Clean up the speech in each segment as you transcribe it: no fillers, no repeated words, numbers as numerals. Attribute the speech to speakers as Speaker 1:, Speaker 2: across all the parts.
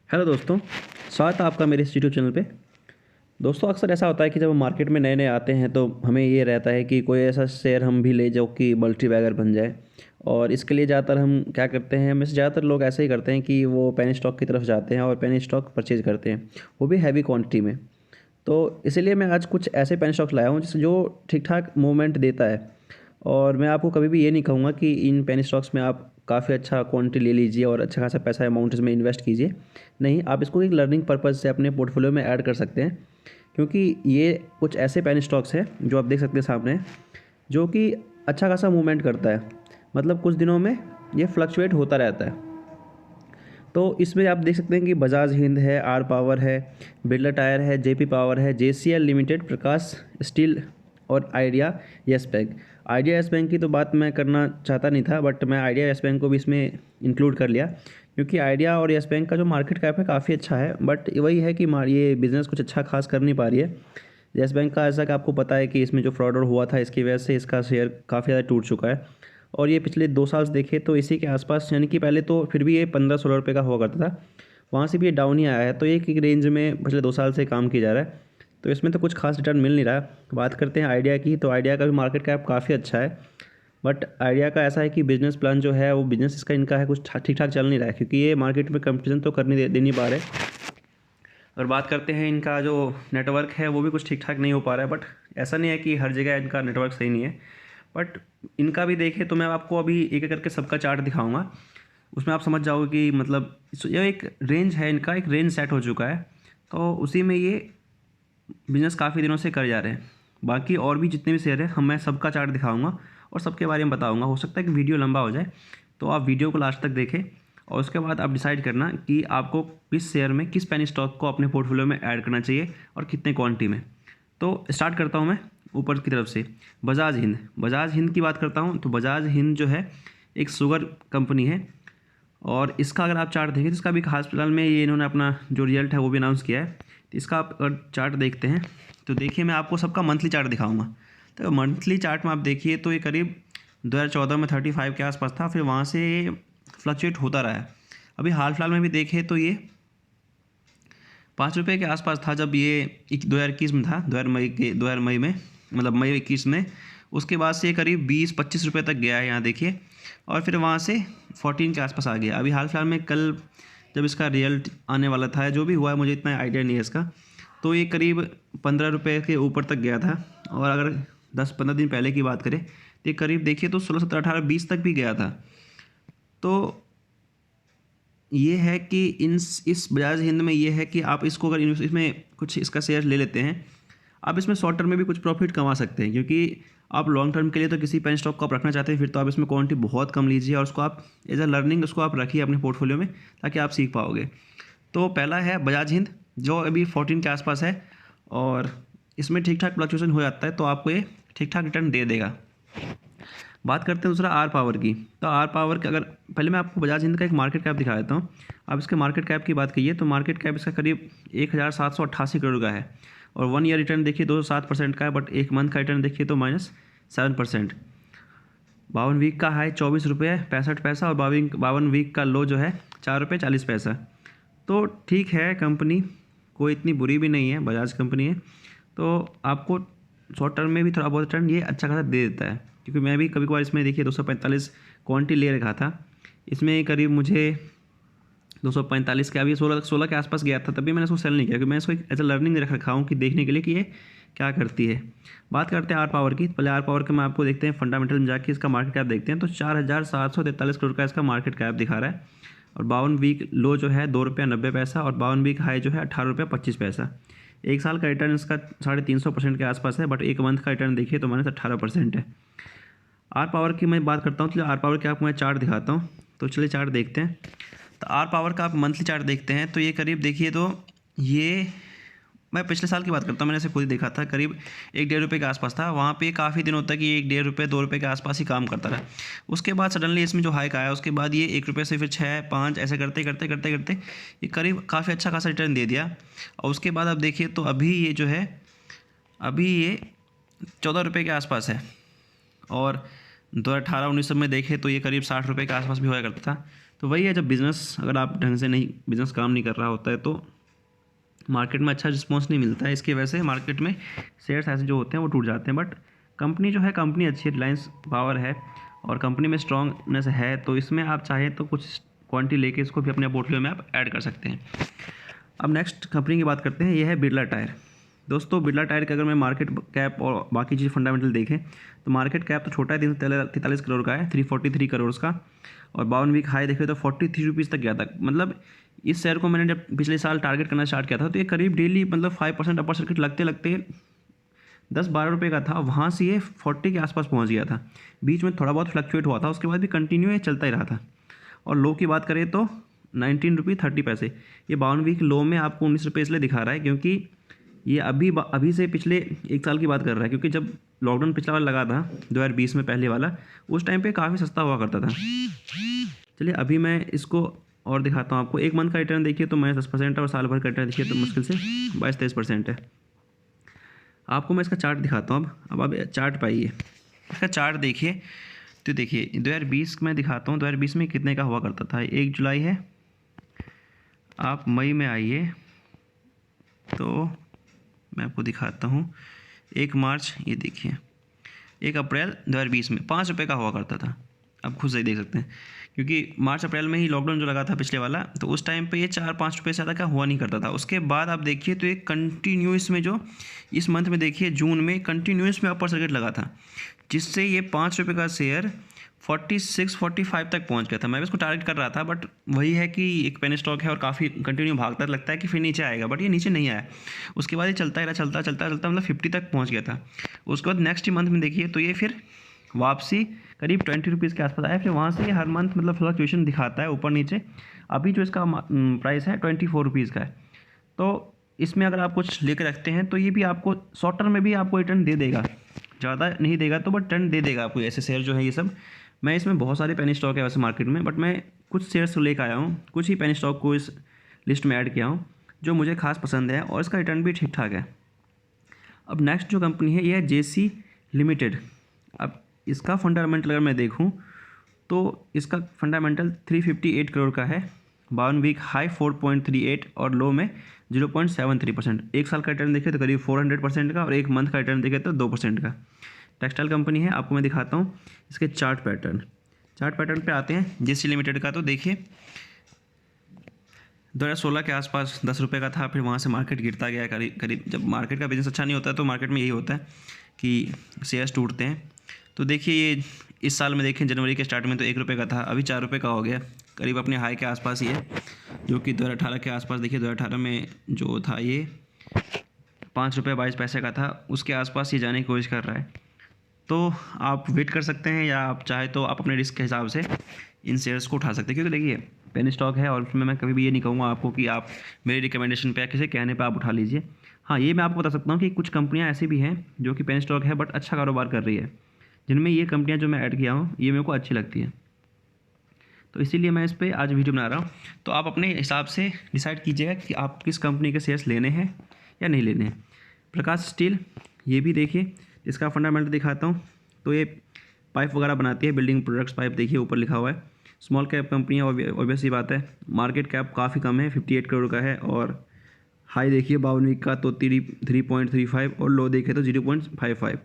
Speaker 1: Hello दोस्तों, स्वागत है आपका मेरे इस यूट्यूब चैनल पे। दोस्तों, अक्सर ऐसा होता है कि जब हम मार्केट में नए नए आते हैं तो हमें ये रहता है कि कोई ऐसा शेयर हम भी ले जो कि मल्टी बैगर बन जाए। और इसके लिए ज़्यादातर हम क्या करते हैं, में से ज़्यादातर लोग ऐसे ही करते हैं कि वो पेनी स्टॉक की तरफ जाते हैं और पेनी स्टॉक परचेज करते हैं, वो भी हैवी क्वांटिटी में। तो इसीलिए मैं आज कुछ ऐसे पेनी स्टॉक्स लाया हूँ जिस जो ठीक ठाक मूवमेंट देता है। और मैं आपको कभी भी ये नहीं कहूँगा कि इन पेनी स्टॉक्स में आप काफ़ी अच्छा क्वांटिटी ले लीजिए और अच्छा खासा पैसा अमाउंट इसमें इन्वेस्ट कीजिए। नहीं, आप इसको एक लर्निंग पर्पज़ से अपने पोर्टफोलियो में ऐड कर सकते हैं, क्योंकि ये कुछ ऐसे पेनी स्टॉक्स हैं जो आप देख सकते हैं सामने, जो कि अच्छा खासा मूवमेंट करता है। मतलब कुछ दिनों में ये फ्लक्चुएट होता रहता है। तो इसमें आप देख सकते हैं कि बजाज हिंद है, आर पावर है, बिरला टायर है, जेपी पावर है, जेसीएल लिमिटेड, प्रकाश स्टील और idea yes bank. Idea yes bank की तो बात मैं करना चाहता नहीं था, बट मैं आइडिया यस बैंक को भी इसमें इंक्लूड कर लिया, क्योंकि आइडिया और यस बैंक का जो मार्केट कैप है काफ़ी अच्छा है। बट वही है कि ये बिज़नेस कुछ अच्छा खास कर नहीं पा रही है। यस बैंक का ऐसा कि आपको पता है कि इसमें जो फ्रॉड हुआ था, इसकी वजह से इसका शेयर काफ़ी ज़्यादा टूट चुका है। और ये पिछले 2 साल से देखें तो इसी के आसपास, यानी कि पहले तो फिर भी ये 15-16 रुपये का हुआ करता था, वहाँ से भी ये डाउन ही आया है। तो एक एक रेंज में पिछले 2 साल से काम किया जा रहा है। तो इसमें तो कुछ खास रिटर्न मिल नहीं रहा। बात करते हैं आइडिया की, तो आइडिया का भी मार्केट कैप काफ़ी अच्छा है। बट आइडिया का ऐसा है कि बिजनेस प्लान जो है वो बिजनेस इसका इनका है कुछ ठीक ठाक चल नहीं रहा है, क्योंकि ये मार्केट में कंपटीशन तो दे नहीं पा रहे। और बात करते हैं इनका जो नेटवर्क है वो भी कुछ ठीक ठाक नहीं हो पा रहा है। बट ऐसा नहीं है कि हर जगह इनका नेटवर्क सही नहीं है। बट इनका भी देखें तो मैं आपको अभी एक एक करके सबका चार्ट दिखाऊंगा, उसमें आप समझ जाओगे कि मतलब ये एक रेंज है, इनका एक रेंज सेट हो चुका है। तो उसी में ये बिज़नेस काफ़ी दिनों से कर जा रहे हैं। बाकी और भी जितने भी शेयर हैं मैं सबका चार्ट दिखाऊंगा और सबके बारे में बताऊंगा। हो सकता है कि वीडियो लंबा हो जाए, तो आप वीडियो को लास्ट तक देखें और उसके बाद आप डिसाइड करना कि आपको किस शेयर में, किस पेनी स्टॉक को अपने पोर्टफोलियो में ऐड करना चाहिए और कितने क्वांटिटी में। तो स्टार्ट करता हूँ मैं ऊपर की तरफ से। बजाज हिंद की बात करता हूँ तो बजाज हिंद जो है एक शुगर कंपनी है। और इसका अगर आप चार्ट देखें तो इसका भी हाल फिलहाल में ये इन्होंने अपना जो रिजल्ट है वो भी अनाउंस किया है। तो इसका आप अगर चार्ट देखते हैं तो देखिए, मैं आपको सबका मंथली चार्ट दिखाऊंगा। तो मंथली चार्ट में आप देखिए तो ये करीब 2014 में 35 के आसपास था, फिर वहाँ से ये फ्लक्चुएट होता रहा है। अभी हाल फिलहाल में भी देखें तो ये 5 रुपये के आसपास था जब ये 2021 में था, 2000 मई में, मतलब मई 21 में। उसके बाद से ये करीब 20-25 रुपये तक गया है, यहाँ देखिए। और फिर वहाँ से 14 के आसपास आ गया। अभी हाल फिलहाल में कल जब इसका रिजल्ट आने वाला था, जो भी हुआ है मुझे इतना आइडिया नहीं है इसका, तो ये करीब 15 रुपये के ऊपर तक गया था। और अगर 10-15 दिन पहले की बात करें तो ये करीब देखिए तो 16, 17, 18, 20 तक भी गया था। तो ये है कि इस बजाज हिंद में ये है कि आप इसको अगर इसमें कुछ इसका शेयर ले लेते हैं, आप इसमें शॉर्ट टर्म में भी कुछ प्रॉफिट कमा सकते हैं। क्योंकि आप लॉन्ग टर्म के लिए तो किसी पेन स्टॉक को आप रखना चाहते हैं, फिर तो आप इसमें क्वांटिटी बहुत कम लीजिए और उसको आप एज अ लर्निंग उसको आप रखिए अपने पोर्टफोलियो में, ताकि आप सीख पाओगे। तो पहला है बजाज हिंद, जो अभी 14 के आसपास है और इसमें ठीक ठाक फ्लक्चुएशन हो जाता है, तो आपको ये ठीक ठाक रिटर्न दे देगा। बात करते हैं दूसरा आर पावर की। तो आर पावर का अगर पहले मैं आपको बजाज हिंद का एक मार्केट कैप दिखा देता हूँ। आप इसके मार्केट कैप की बात कीजिए तो मार्केट कैप इसका करीब 1788 करोड़ का है। और 1 ईयर रिटर्न देखिए 207% का है, बट एक मंथ का रिटर्न देखिए तो -7%। 52 वीक का हाई 24 रुपये 65 पैसा और 52 वीक का लो जो है 4 रुपये 40 पैसा। तो ठीक है, कंपनी कोई इतनी बुरी भी नहीं है, बजाज कंपनी है। तो आपको शॉर्ट टर्म में भी थोड़ा बहुत रिटर्न ये अच्छा खासा दे देता है। क्योंकि मैं भी कभी कभार इसमें देखिए 245 क्वांटिटी ले रखा था, इसमें करीब मुझे 245 के, अभी 16 के आसपास गया था, तभी मैंने इसको सेल नहीं किया, क्योंकि मैं इसको एज अ लर्निंग रख रखा हूँ कि देखने के लिए कि ये क्या करती है। बात करते हैं आर पावर की। पहले आर पावर के मैं आपको देखते हैं फंडामेंटल में जाके इसका मार्केट कैप देखते हैं। तो 4743 करोड़ का इसका मार्केट कैप दिखा रहा है। और 52 वीक लो जो है 2 रुपये 90 पैसा और 52 वीक हाई जो है 18 रुपये 25 पैसा। एक साल का रिटर्न इसका 350% के आसपास है, बट एक मंथ का रिटर्न देखिए तो -18% है। आर पावर की मैं बात करता हूँ, तो आर पावर के आपको मैं चार्ट दिखाता हूँ। तो चलिए चार्ट देखते हैं। तो आर पावर का आप मंथली चार्ट देखते हैं तो ये करीब देखिए तो ये, मैं पिछले साल की बात करता हूँ, मैंने इसे खुद ही देखा था, करीब 1-1.5 रुपये के आसपास था। वहाँ पे काफ़ी दिनों तक ये 1-1.5 रुपये 2 रुपये के आसपास ही काम करता रहा। उसके बाद सडनली इसमें जो हाइक आया, उसके बाद ये 1 रुपये से फिर 6, 5 ऐसे करते करते करते करते ये करीब काफ़ी अच्छा खासा रिटर्न दे दिया। और उसके बाद आप देखिए तो अभी ये जो है, अभी ये 14 रुपये के आसपास है। और 2018-19 में देखें तो ये करीब 60 रुपये के आसपास भी हुआ करता था। तो वही है, जब बिज़नेस अगर आप ढंग से नहीं बिज़नेस काम नहीं कर रहा होता है तो मार्केट में अच्छा रिस्पॉन्स नहीं मिलता है। इसकी वजह से मार्केट में शेयर्स ऐसे जो होते हैं वो टूट जाते हैं। बट कंपनी जो है, कंपनी अच्छी है, रिलायंस पावर है और कंपनी में स्ट्रॉन्गनेस है, तो इसमें आप चाहें तो कुछ क्वांटिटी लेके इसको भी अपने पोर्टफोलियो में आप ऐड कर सकते हैं। अब नेक्स्ट कंपनी की बात करते हैं, ये है बिरला टायर। दोस्तों बिरला टायर के अगर मैं मार्केट कैप और बाकी चीज़ फंडामेंटल देखें तो मार्केट कैप तो छोटा है, 343 करोड़ का है, 343 करोड़ का, और 52 वीक हाई देखे तो 43 रुपीज़ तक गया था। मतलब इस शेयर को मैंने जब पिछले साल टारगेट करना स्टार्ट किया था तो ये करीब डेली मतलब 5% अपर सर्किट लगते लगते 10-12 रुपये का था, वहाँ से ये 40 के आसपास पहुँच गया था। बीच में थोड़ा बहुत फ्लक्चुएट हुआ था, उसके बाद भी कंटिन्यू ये चलता ही रहा था। और लो की बात करें तो 19 रुपये 30 पैसे, ये 52 वीक लो में आपको 19 रुपये इसलिए दिखा रहा है क्योंकि ये अभी से पिछले 1 साल की बात कर रहा है, क्योंकि जब लॉकडाउन पिछला वाला लगा था 2020 में पहले वाला, उस टाइम पे काफ़ी सस्ता हुआ करता था। चलिए अभी मैं इसको और दिखाता हूँ आपको। 1 मंथ का रिटर्न देखिए तो -10% है और साल भर का रिटर्न देखिए तो मुश्किल से 22-23% है। आपको मैं इसका चार्ट दिखाता हूँ। अब आप चार्ट पाइए, इसका चार्ट देखिए तो देखिए 2020 में दिखाता हूँ, 2020 में कितने का हुआ करता था। 1 जुलाई है, आप मई में आइए तो मैं आपको दिखाता हूँ। 1 मार्च, ये देखिए 1 अप्रैल 2020 में 5 रुपये का हुआ करता था। आप खुद से ही देख सकते हैं, क्योंकि मार्च अप्रैल में ही लॉकडाउन जो लगा था पिछले वाला, तो उस टाइम पे ये 4-5 रुपये से ज़्यादा का हुआ नहीं करता था। उसके बाद आप देखिए तो ये कंटिन्यूस में, जो इस मंथ में देखिए जून में कंटिन्यूस में अपर सर्किट लगा था, जिससे ये 5 रुपये का शेयर 46-45 तक पहुंच गया था। मैं भी इसको टारगेट कर रहा था, बट वही है कि एक पेनी स्टॉक है और काफ़ी कंटिन्यू भागता है, लगता है कि फिर नीचे आएगा, बट ये नीचे नहीं आया। उसके बाद ये चलता ही रहा, चलता मतलब 50 तक पहुंच गया था। उसके बाद नेक्स्ट मंथ में देखिए तो ये फिर वापसी करीब 20 रुपीज़ के आसपास आया। फिर वहाँ से हर मंथ मतलब फ्लक्चुएशन दिखाता है ऊपर नीचे। अभी जो इसका प्राइस है 24 रुपीज़ का है। तो इसमें अगर आप कुछ लेकर रखते हैं तो ये भी आपको शॉर्ट टर्म में भी आपको रिटर्न दे देगा, ज़्यादा नहीं देगा तो बट रिटर्न दे देगा आपको। ऐसे शेयर जो है ये सब, मैं इसमें बहुत सारे पेनी स्टॉक है वैसे मार्केट में, बट मैं कुछ शेयर्स लेकर आया हूँ, कुछ ही पेनी स्टॉक को इस लिस्ट में ऐड किया हूँ जो मुझे खास पसंद है और इसका रिटर्न भी ठीक ठाक है। अब नेक्स्ट जो कंपनी है ये है JC लिमिटेड। अब इसका फंडामेंटल अगर मैं देखूं तो इसका फंडामेंटल 358 करोड़ का है, 52 वीक हाई 4.38 और लो में 0.73%। 1 साल का रिटर्न देखें तो करीब 400% का, और 1 मंथ का रिटर्न देखें तो 2% का। टेक्सटाइल कंपनी है, आपको मैं दिखाता हूँ इसके चार्ट पैटर्न पे आते हैं JC लिमिटेड का। तो देखिए 2016 के आसपास 10 रुपये का था, फिर वहाँ से मार्केट गिरता गया करीब। जब मार्केट का बिजनेस अच्छा नहीं होता है तो मार्केट में यही होता है कि शेयर्स टूटते हैं। तो देखिए ये इस साल में देखें जनवरी के स्टार्ट में तो 1 रुपये का था, अभी 4 रुपये का हो गया, करीब अपने हाई के आसपास ही है, जो कि 2018 के आसपास। देखिए 2018 में जो था ये 5 रुपये 22 पैसे का था, उसके आसपास ये जाने की कोशिश कर रहा है। तो आप वेट कर सकते हैं, या आप चाहे तो आप अपने रिस्क के हिसाब से इन शेयर्स को उठा सकते हैं, क्योंकि देखिए पेनी स्टॉक है और उसमें मैं कभी भी ये नहीं कहूँगा आपको कि आप मेरी रिकमेंडेशन पे या किसी कहने पे आप उठा लीजिए। हाँ, ये मैं आपको बता सकता हूँ कि कुछ कंपनियाँ ऐसी भी हैं जो कि पेनी स्टॉक है बट अच्छा कारोबार कर रही है, जिनमें ये कंपनियाँ जो मैं ऐड किया हूँ ये मेरे को अच्छी लगती है। तो इसीलिए मैं इस पर आज वीडियो बना रहा हूँ। तो आप अपने हिसाब से डिसाइड कीजिएगा कि आप किस कंपनी के शेयर्स लेने हैं या नहीं लेने हैं। प्रकाश स्टील, ये भी देखिए, इसका फंडामेंटल दिखाता हूँ। तो ये पाइप वगैरह बनाती है, बिल्डिंग प्रोडक्ट्स पाइप, देखिए ऊपर लिखा हुआ है। स्मॉल कैप कंपनी है, ऑब्वियस ही बात है। मार्केट कैप काफ़ी कम है, 58 करोड़ का है, और हाई देखिए 52 वीक का तो 3.35 और लो देखे तो 0.55।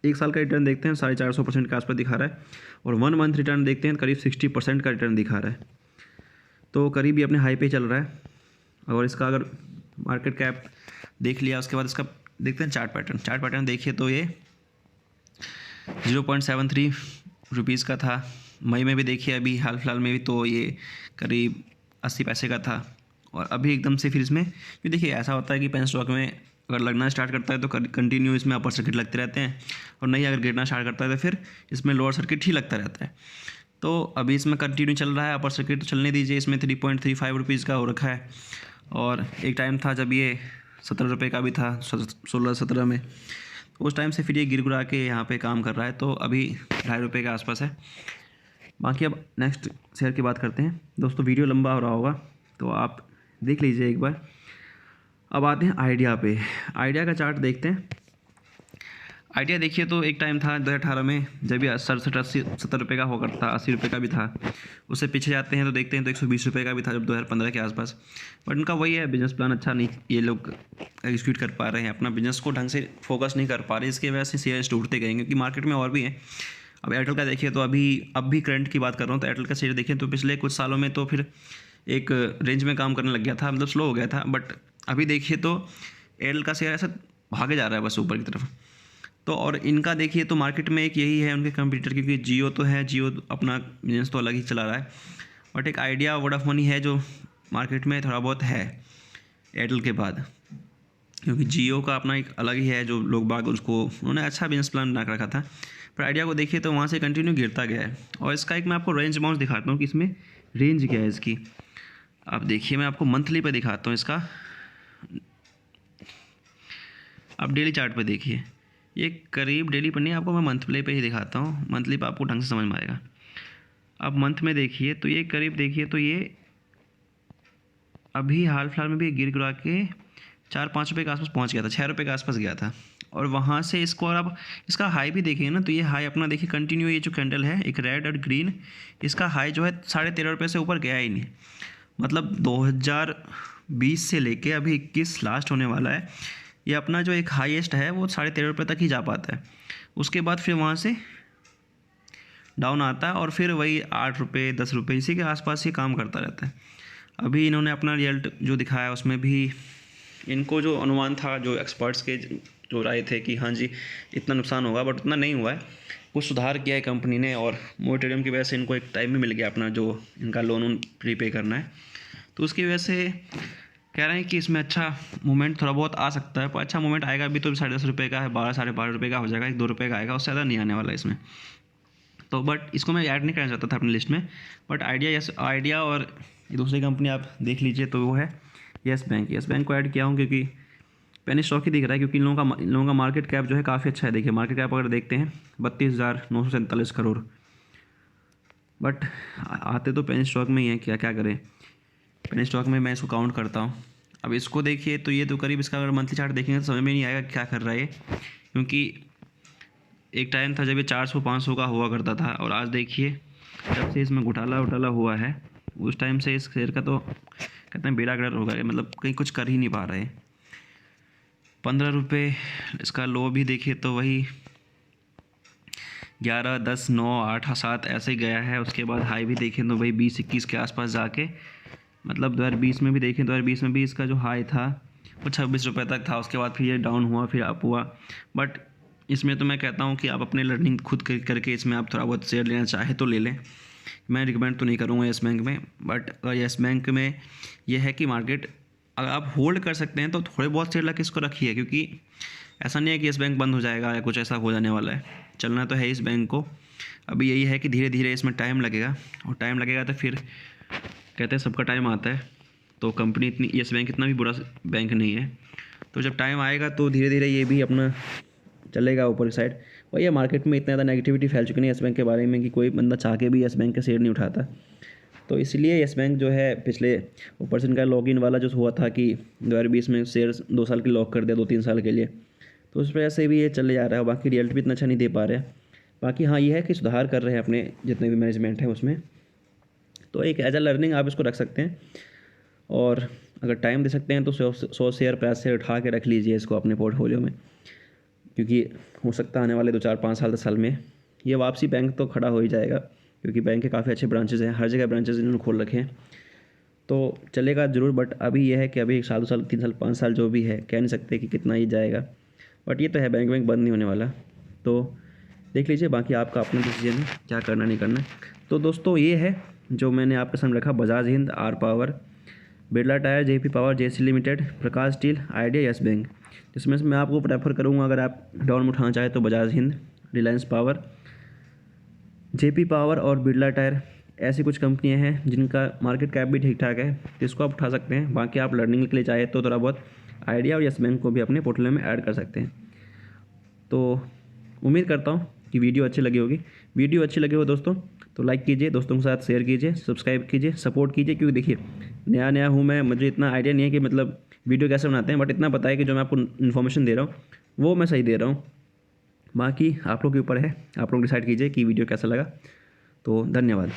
Speaker 1: 1 साल का रिटर्न देखते हैं 450% के आसपास दिखा रहा है, और 1 मंथ रिटर्न देखते हैं करीब 60% का रिटर्न दिखा रहा है। तो करीब ये अपने हाई पे चल रहा है। और इसका अगर मार्केट कैप देख लिया, उसके बाद इसका देखते हैं चार्ट पैटर्न देखिए तो ये 0.73 रुपीज़ का था। मई में भी देखिए, अभी हाल फिलहाल में भी तो ये करीब 80 पैसे का था, और अभी एकदम से फिर इसमें, क्योंकि देखिए ऐसा होता है कि पेन स्टॉक में अगर लगना स्टार्ट करता है तो कंटिन्यू इसमें अपर सर्किट लगते रहते हैं, और नहीं अगर गिरना स्टार्ट करता है तो फिर इसमें लोअर सर्किट ही लगता रहता है। तो अभी इसमें कंटिन्यू चल रहा है, अपर सर्किट तो चलने दीजिए। इसमें 3.35 रुपीज़ का हो रखा है, और एक टाइम था जब ये 17 रुपये का भी था, 16-17 में, उस टाइम से फिर ये गिर के यहाँ पे काम कर रहा है। तो अभी 2.5 रुपये के आसपास है। बाकी अब नेक्स्ट शेयर की बात करते हैं। दोस्तों वीडियो लंबा हो रहा होगा तो आप देख लीजिए एक बार। अब आते हैं आइडिया पे। आइडिया का चार्ट देखते हैं। आइडिया देखिए तो एक टाइम था 2018 में, जब भी 67-80-70 रुपये का हुआ करता था, 80 रुपये का भी था। उससे पीछे जाते हैं तो देखते हैं तो 120 रुपये का भी था जब 2015 के आसपास। बट उनका वही है, बिजनेस प्लान अच्छा नहीं ये लोग एग्जीक्यूट कर पा रहे हैं, अपना बिजनेस को ढंग से फोकस नहीं कर पा रहे, इसकी वजह से शेयर्स टूटते गए। क्योंकि मार्केट में और भी हैं। अब एयरटेल का देखिए तो अब भी करंट की बात कर रहा हूँ तो एयरटेल का शेयर देखिए तो पिछले कुछ सालों में तो फिर एक रेंज में काम करने लग गया था, मतलब स्लो हो गया था। बट अभी देखिए तो एयरटेल का शेयर ऐसा भागे जा रहा है बस ऊपर की तरफ। तो और इनका देखिए तो मार्केट में एक यही है उनके कंपटीटर, क्योंकि जियो तो है, जियो अपना बिजनेस तो अलग ही चला रहा है। बट एक आइडिया, वोडाफोन है जो मार्केट में थोड़ा बहुत है एयरटेल के बाद, क्योंकि जियो का अपना एक अलग ही है जो लोग बाग उसको उन्होंने अच्छा बिजनेस प्लान बना रखा था। पर आइडिया को देखिए तो वहाँ से कंटिन्यू गिरता गया है। और इसका एक मैं आपको रेंज अमाउंट दिखाता हूँ कि इसमें रेंज क्या है इसकी। आप देखिए मैं आपको मंथली पे दिखाता हूँ इसका, आप डेली चार्ट पे देखिए। ये करीब डेली पर नहीं, आपको मैं मंथली पे ही दिखाता हूँ, मंथली पे आपको ढंग से समझ में आएगा। आप मंथ में देखिए तो ये करीब देखिए तो ये अभी हाल फिलहाल में भी गिर गिरा के 4-5 रुपये के आसपास पहुँच गया था, 6 रुपये के आसपास गया था। और वहाँ से इसको, और आप इसका हाई भी देखिए ना तो ये हाई अपना देखिए कंटिन्यू, ये जो कैंडल है एक रेड और ग्रीन, इसका हाई जो है 13.5 रुपये से ऊपर गया ही नहीं। मतलब 2020 से लेके अभी 21 लास्ट होने वाला है, ये अपना जो एक हाईएस्ट है वो 13.5 रुपये तक ही जा पाता है। उसके बाद फिर वहाँ से डाउन आता है और फिर वही 8 रुपये 10 रुपये इसी के आसपास ही काम करता रहता है। अभी इन्होंने अपना रिजल्ट जो दिखाया उसमें भी इनको जो अनुमान था, जो एक्सपर्ट्स के जो राय थे कि हाँ जी इतना नुकसान होगा, बट उतना नहीं हुआ है। कुछ सुधार किया है कंपनी ने, और मोरेटोरियम की वजह से इनको एक टाइम भी मिल गया अपना जो इनका लोन प्रीपे करना है, तो उसकी वजह से कह रहे हैं कि इसमें अच्छा मूवमेंट थोड़ा बहुत आ सकता है। पर अच्छा मूवमेंट आएगा भी तो 10.5 रुपये का है, 12-12.5 रुपये का हो जाएगा, 1-2 रुपये का आएगा, उससे ज़्यादा नहीं आने वाला है इसमें। तो बट इसको मैं ऐड नहीं करना चाहता था अपनी लिस्ट में। बट आइडिया और दूसरी कंपनी आप देख लीजिए तो वो है येस बैंक। येस बैंक को ऐड किया हूँ क्योंकि पेनी स्टॉक ही दिख रहा है, क्योंकि इन लोगों का मार्केट कैप जो है काफ़ी अच्छा है। देखिए मार्केट कैप अगर देखते हैं 32,947 करोड़, बट आते तो पेनी स्टॉक में ही है, क्या क्या करें। पेनी स्टॉक में मैं इसको काउंट करता हूँ। अब इसको देखिए तो ये तो करीब, इसका अगर मंथली चार्ट देखेंगे तो समझ में नहीं आएगा क्या कर रहा है ये, क्योंकि एक टाइम था जब ये 400-500 का हुआ करता था, और आज देखिए जब से इसमें घोटाला हुआ है उस टाइम से इस शेयर का तो कहते हैं बेड़ा गर्क हो गया, मतलब कहीं कुछ कर ही नहीं पा रहे। 15 रुपये इसका लो भी देखिए तो वही 11, 10, 9, 8, 7 ऐसे ही गया है। उसके बाद हाई भी देखें तो वही 20-21 के आसपास जाके, मतलब 2020 में भी देखें, 2020 में भी इसका जो हाई था वो 26 रुपये तक था। उसके बाद फिर ये डाउन हुआ, फिर अप हुआ। बट इसमें तो मैं कहता हूँ कि आप अपने लर्निंग खुद करके इसमें आप थोड़ा बहुत शेयर लेना चाहे तो ले लें। मैं रिकमेंड तो नहीं करूँगा येस बैंक में, बट येस बैंक में यह है कि मार्केट अगर आप होल्ड कर सकते हैं तो थोड़े बहुत शेयर लग इसको रखिए, क्योंकि ऐसा नहीं है कि येस बैंक बंद हो जाएगा या कुछ ऐसा हो जाने वाला है। चलना तो है इस बैंक को। अभी यही है कि धीरे धीरे इसमें टाइम लगेगा, और टाइम लगेगा तो फिर कहते हैं सबका टाइम आता है। तो कंपनी इतनी, येस बैंक इतना भी बुरा बैंक नहीं है, तो जब टाइम आएगा तो धीरे धीरे ये भी अपना चलेगा ऊपर की साइड। वही है, मार्केट में इतना ज़्यादा नेगेटिविटी फैल चुकी है येस बैंक के बारे में कि कोई बंदा चाह के भी येस बैंक का शेयर नहीं उठाता। तो इसलिए येस बैंक जो है पिछले ऊपर से इनका लॉगिन वाला जो हुआ था कि 2020 में शेयर 2 साल के लॉक कर दिया, 2-3 साल के लिए, तो उस वजह से भी ये चले जा रहा है। बाकी रिजल्ट भी इतना अच्छा नहीं दे पा रहे हैं। बाकी हाँ ये है कि सुधार कर रहे हैं अपने जितने भी मैनेजमेंट है उसमें, तो एक एज अ लर्निंग आप इसको रख सकते हैं। और अगर टाइम दे सकते हैं तो 100 शेयर 50 शेयर उठा के रख लीजिए इसको अपने पोर्टफोलियो में, क्योंकि हो सकता है आने वाले 2-4-5 साल 10 साल में ये वापसी बैंक तो खड़ा हो ही जाएगा, क्योंकि बैंक के काफ़ी अच्छे ब्रांचेज़ हैं, हर जगह ब्रांचेज़ इन्होंने खोल रखे हैं, तो चलेगा ज़रूर। बट अभी ये है कि अभी 1 साल 2 साल 3 साल 5 साल जो भी है, कह नहीं सकते कि कितना ही जाएगा। बट ये तो है, बैंक बंद नहीं होने वाला। तो देख लीजिए, बाकी आपका अपना डिसीजन है क्या करना नहीं करना। तो दोस्तों ये है जो मैंने आपके सामने रखा, Bajaj Hind, R Power, Birla Tyre, JP Power, JC Limited, Prakash Steel, Idea, Yes Bank. जिसमें से मैं आपको प्रेफर करूँगा अगर आप डाउन में उठाना चाहें तो Bajaj Hind, Reliance power, JP power और बिरला टायर, ऐसी कुछ कंपनियां हैं जिनका मार्केट कैप भी ठीक ठाक है, तो इसको आप उठा सकते हैं। बाकी आप लर्निंग के लिए चाहे तो थोड़ा बहुत आइडिया और येस बैंक को भी अपने पोर्टफोलियो में ऐड कर सकते हैं। तो उम्मीद करता हूँ कि वीडियो अच्छी लगी होगी। वीडियो अच्छी लगी हो दोस्तों तो लाइक कीजिए, दोस्तों के साथ शेयर कीजिए, सब्सक्राइब कीजिए, सपोर्ट कीजिए। क्योंकि देखिए नया हूँ मैं, मुझे इतना आइडिया नहीं है कि मतलब वीडियो कैसे बनाते हैं, बट इतना पता है कि जो मैं आपको इन्फॉर्मेशन दे रहा हूँ वो मैं सही दे रहा हूँ। बाकी आप लोग के ऊपर है, आप लोग डिसाइड कीजिए कि वीडियो कैसा लगा। तो धन्यवाद।